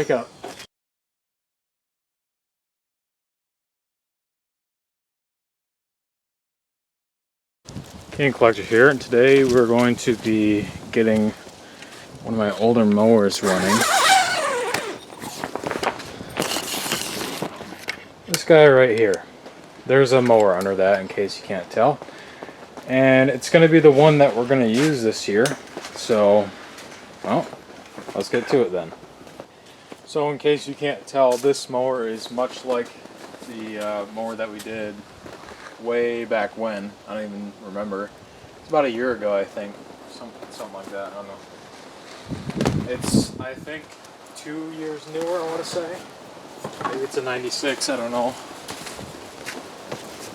Wake up. King Collector here, and today we're going to be getting one of my older mowers running. This guy right here. There's a mower under that in case you can't tell. And it's going to be the one that we're going to use this year. So, well, let's get to it then. So in case you can't tell, this mower is much like the mower that we did way back when. I don't even remember. It's about a year ago, I think. Something like that. I don't know. It's, I think, 2 years newer, I want to say. Maybe it's a 96, I don't know.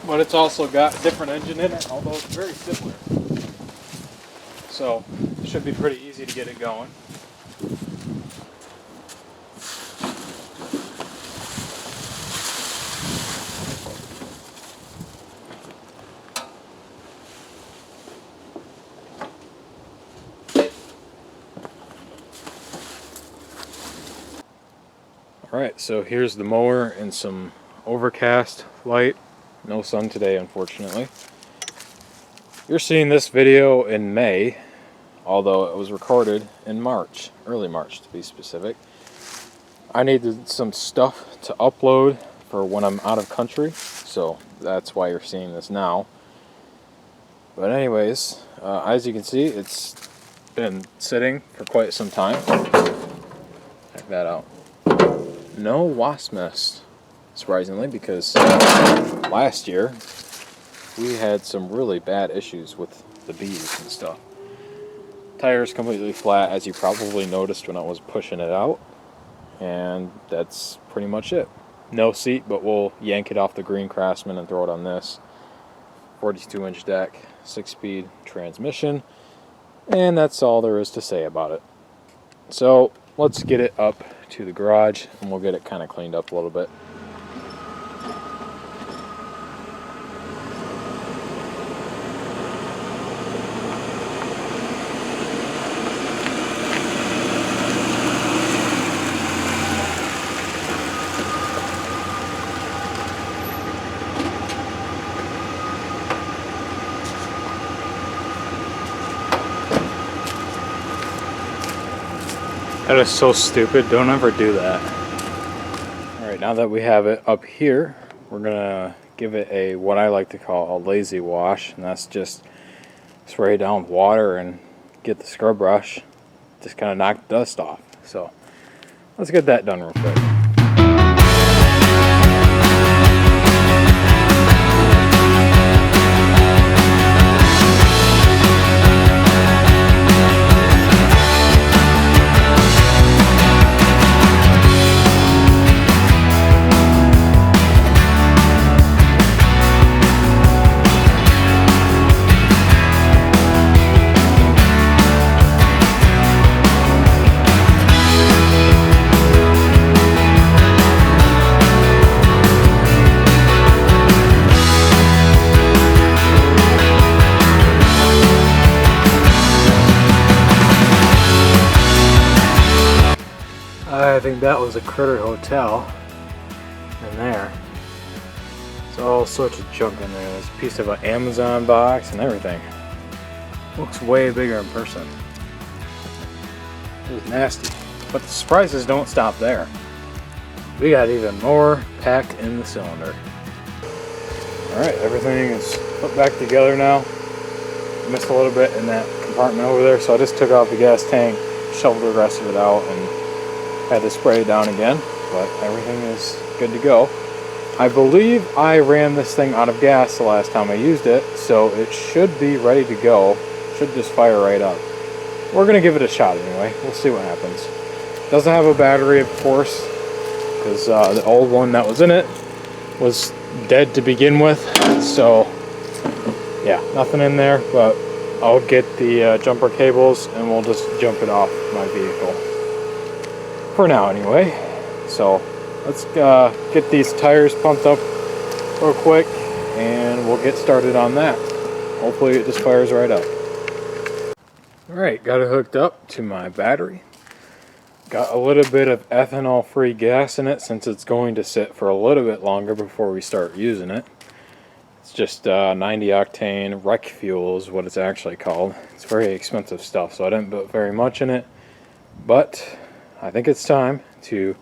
But it's also got a different engine in it, although it's very similar. So, it should be pretty easy to get it going. Alright, so here's the mower in some overcast light. No sun today, unfortunately. You're seeing this video in May, although it was recorded in March, early March to be specific. I needed some stuff to upload for when I'm out of country, so that's why you're seeing this now. But anyways, as you can see, it's been sitting for quite some time. Check that out. No wasp nest, surprisingly, because last year we had some really bad issues with the bees and stuff. Tire's completely flat, as you probably noticed when I was pushing it out, and that's pretty much it. No seat, but we'll yank it off the green Craftsman and throw it on this 42-inch deck, 6-speed transmission, and that's all there is to say about it. So let's get it up to the garage and we'll get it kind of cleaned up a little bit. That is so stupid. Don't ever do that. Alright, now that we have it up here, we're gonna give it a, what I like to call a lazy wash, and that's just spray it down with water and get the scrub brush, just kind of knock the dust off. So let's get that done real quick. I think that was a Critter Hotel in there. There's all sorts of junk in there. There's a piece of an Amazon box and everything. Looks way bigger in person. It was nasty. But the surprises don't stop there. We got even more packed in the cylinder. Alright, everything is put back together now. Missed a little bit in that compartment over there, so I just took off the gas tank, shoveled the rest of it out, and had to spray it down again, but everything is good to go. I believe I ran this thing out of gas the last time I used it, so it should be ready to go. Should just fire right up. We're going to give it a shot anyway. We'll see what happens. Doesn't have a battery, of course, because the old one that was in it was dead to begin with, so yeah, nothing in there, but I'll get the jumper cables and we'll just jump it off my vehicle. For now anyway. So let's get these tires pumped up real quick and we'll get started on that. Hopefully it just fires right up. Alright, got it hooked up to my battery. Got a little bit of ethanol-free gas in it since it's going to sit for a little bit longer before we start using it. It's just 90 octane rec fuel is what it's actually called. It's very expensive stuff, so I didn't put very much in it. But I think it's time to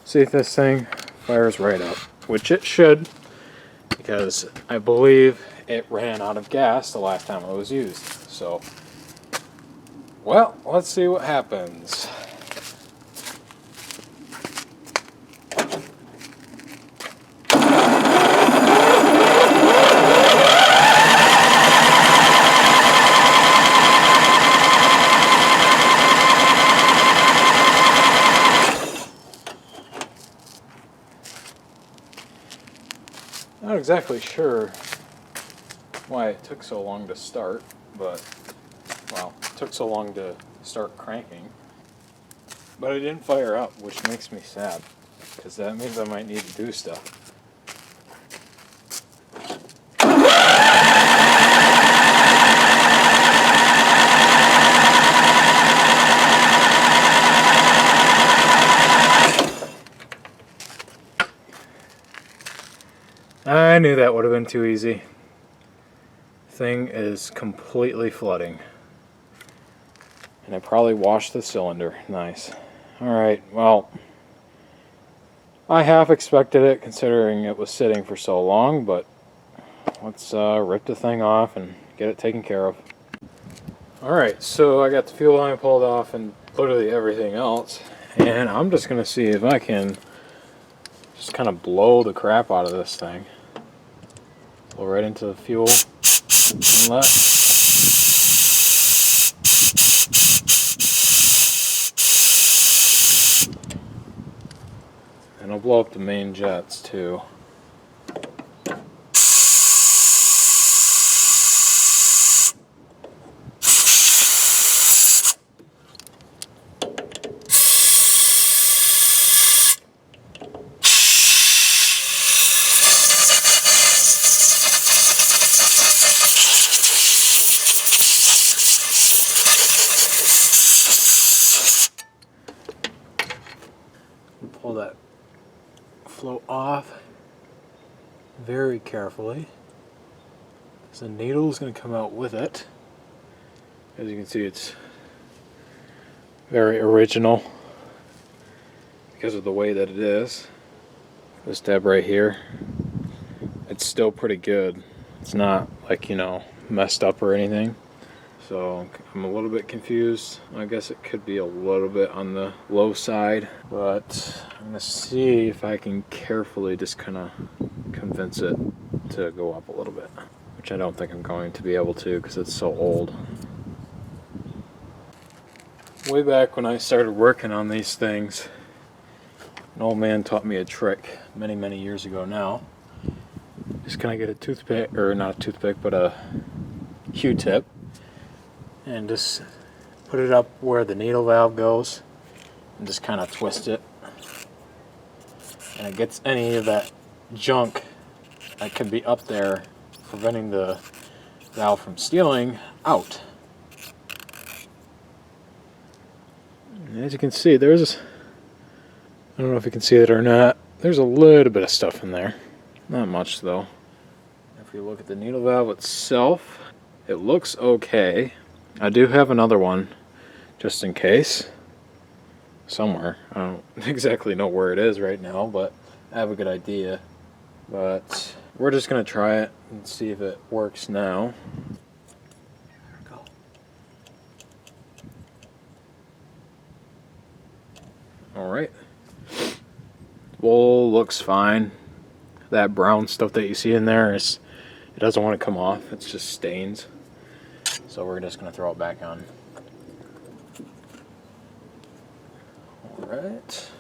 see if this thing fires right up, which it should, because I believe it ran out of gas the last time it was used. So, well, let's see what happens. Not exactly sure why it took so long to start, but, well, it took so long to start cranking. But it didn't fire up, which makes me sad, because that means I might need to do stuff. I knew that would have been too easy. Thing is completely flooding. And I probably washed the cylinder. Nice. Alright, well, I half expected it considering it was sitting for so long, but let's rip the thing off and get it taken care of. Alright, so I got the fuel line pulled off and literally everything else, and I'm just going to see if I can just kind of blow the crap out of this thing. Blow right into the fuel inlet. And I'll blow up the main jets too. Pull that float off very carefully, because the needle is going to come out with it. As you can see, it's very original because of the way that it is. This tab right here, it's still pretty good. It's not like, you know, messed up or anything. So I'm a little bit confused. I guess it could be a little bit on the low side, but I'm gonna see if I can carefully just kind of convince it to go up a little bit, which I don't think I'm going to be able to because it's so old. Way back when I started working on these things, an old man taught me a trick many years ago now. Just kind of get a toothpick, or not a toothpick, but a Q-tip, and just put it up where the needle valve goes and just kind of twist it, and it gets any of that junk that could be up there preventing the valve from sealing out. And as you can see, there's, I don't know if you can see it or not, there's a little bit of stuff in there. Not much though. If you look at the needle valve itself, it looks okay. I do have another one, just in case, somewhere. I don't exactly know where it is right now, but I have a good idea. But we're just going to try it and see if it works now. Go. Alright. Wool looks fine. That brown stuff that you see in there, it doesn't want to come off. It's just stains. So we're just going to throw it back on. Alright.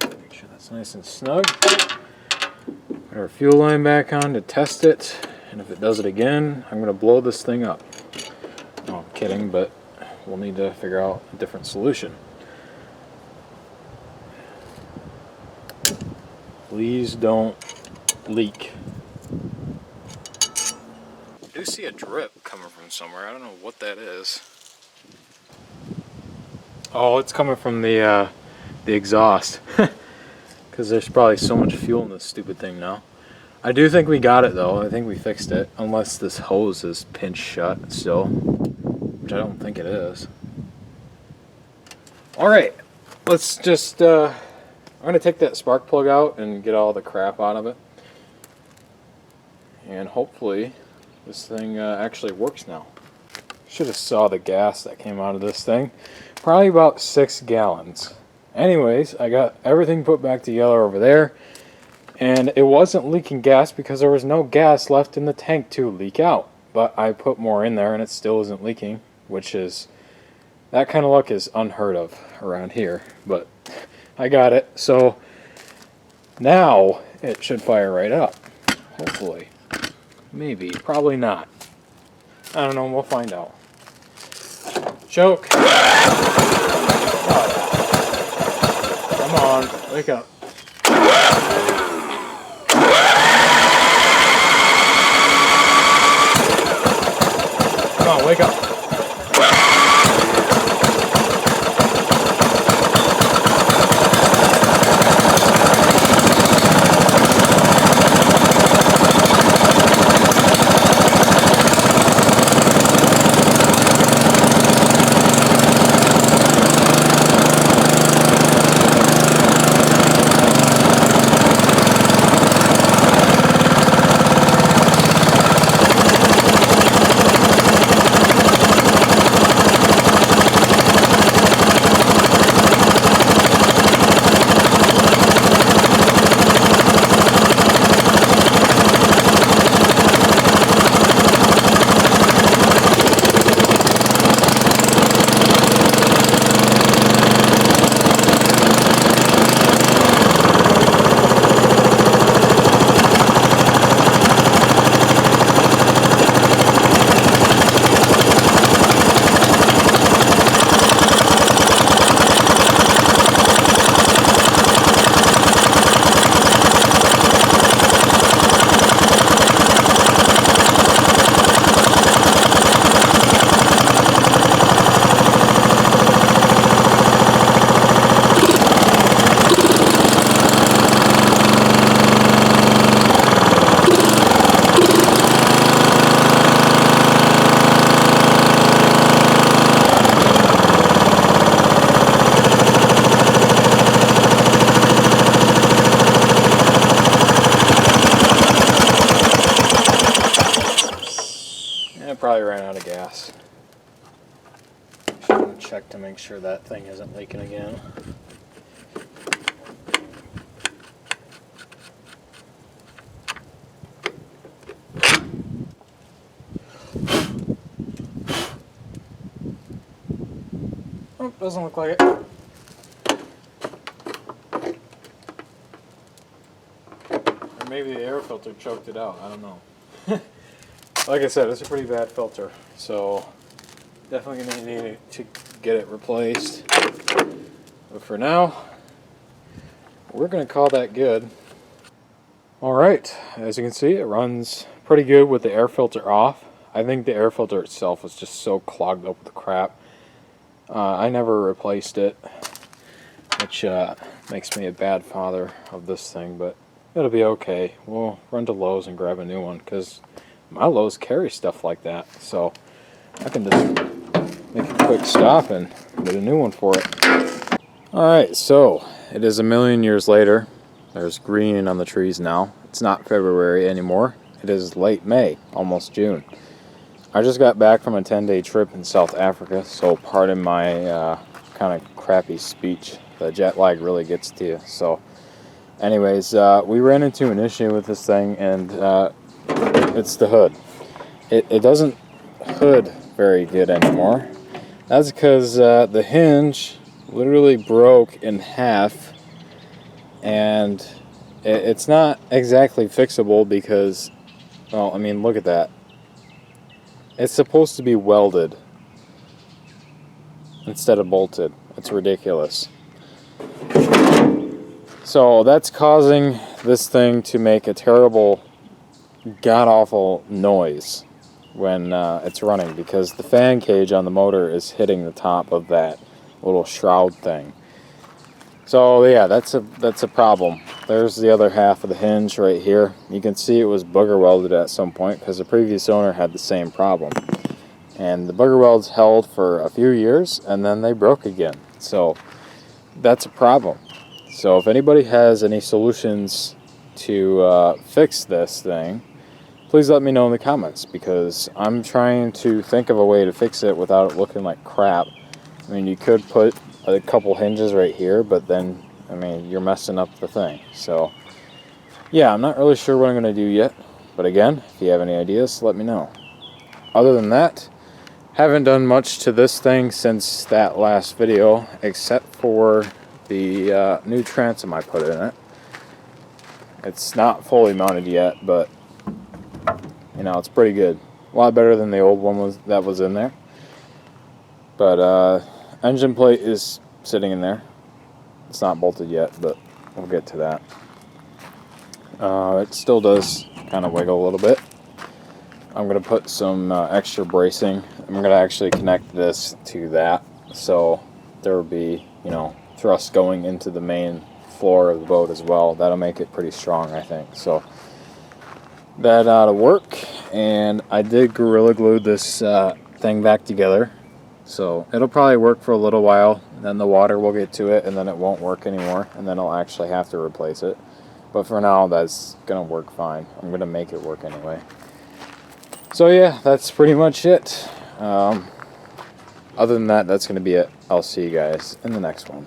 Make sure that's nice and snug. Put our fuel line back on to test it. And if it does it again, I'm going to blow this thing up. No, I'm kidding, but we'll need to figure out a different solution. Please don't leak. I do see a drip coming from somewhere. I don't know what that is. Oh, it's coming from the exhaust. Because there's probably so much fuel in this stupid thing now. I do think we got it though. I think we fixed it. Unless this hose is pinched shut still. Which I don't think it is. Alright. Let's just... I'm going to take that spark plug out and get all the crap out of it. And hopefully this thing actually works now. Should have saw the gas that came out of this thing. Probably about 6 gallons. Anyways, I got everything put back together over there. And it wasn't leaking gas because there was no gas left in the tank to leak out. But I put more in there and it still isn't leaking. Which is... that kind of luck is unheard of around here. But I got it. So now it should fire right up. Hopefully. Maybe. Probably not. I don't know. We'll find out. Choke. Come on. Wake up. Come on. Wake up. Probably ran out of gas. Should check to make sure that thing isn't leaking again. Oh, doesn't look like it. Or maybe the air filter choked it out. I don't know. Like I said, it's a pretty bad filter, so definitely going to need to get it replaced. But for now, we're going to call that good. Alright, as you can see, it runs pretty good with the air filter off. I think the air filter itself is just so clogged up with crap. I never replaced it, which makes me a bad father of this thing, but it'll be okay. We'll run to Lowe's and grab a new one, because my Lowe's carry stuff like that, so I can just make a quick stop and get a new one for it. Alright, so it is a million years later. There's green on the trees now. It's not February anymore. It is late May, almost June. I just got back from a 10-day trip in South Africa, so pardon my kind of crappy speech. The jet lag really gets to you. So anyways, we ran into an issue with this thing, and it's the hood. It doesn't hood very good anymore. That's because the hinge literally broke in half, and it's not exactly fixable because, well, I mean, look at that. It's supposed to be welded instead of bolted. It's ridiculous. So that's causing this thing to make a terrible, god-awful noise when it's running, because the fan cage on the motor is hitting the top of that little shroud thing. So yeah, that's a problem. There's the other half of the hinge right here. You can see it was booger welded at some point because the previous owner had the same problem. And the booger welds held for a few years and then they broke again. So that's a problem. So if anybody has any solutions to fix this thing, please let me know in the comments, because I'm trying to think of a way to fix it without it looking like crap. I mean, you could put a couple hinges right here, but then, I mean, you're messing up the thing. So yeah, I'm not really sure what I'm going to do yet, but again, if you have any ideas, let me know. Other than that, haven't done much to this thing since that last video, except for the new transom I put in it. It's not fully mounted yet, but you know, it's pretty good. A lot better than the old one that was in there. But engine plate is sitting in there. It's not bolted yet, but we'll get to that. It still does kind of wiggle a little bit. I'm going to put some extra bracing. I'm going to actually connect this to that, so there will be, you know, thrust going into the main floor of the boat as well. That'll make it pretty strong, I think. So that ought to work. And I did Gorilla Glue this thing back together, so it'll probably work for a little while. Then the water will get to it, and then it won't work anymore, and then I'll actually have to replace it. But for now, that's gonna work fine. I'm gonna make it work anyway. So yeah, that's pretty much it. Other than that, that's gonna be it. I'll see you guys in the next one.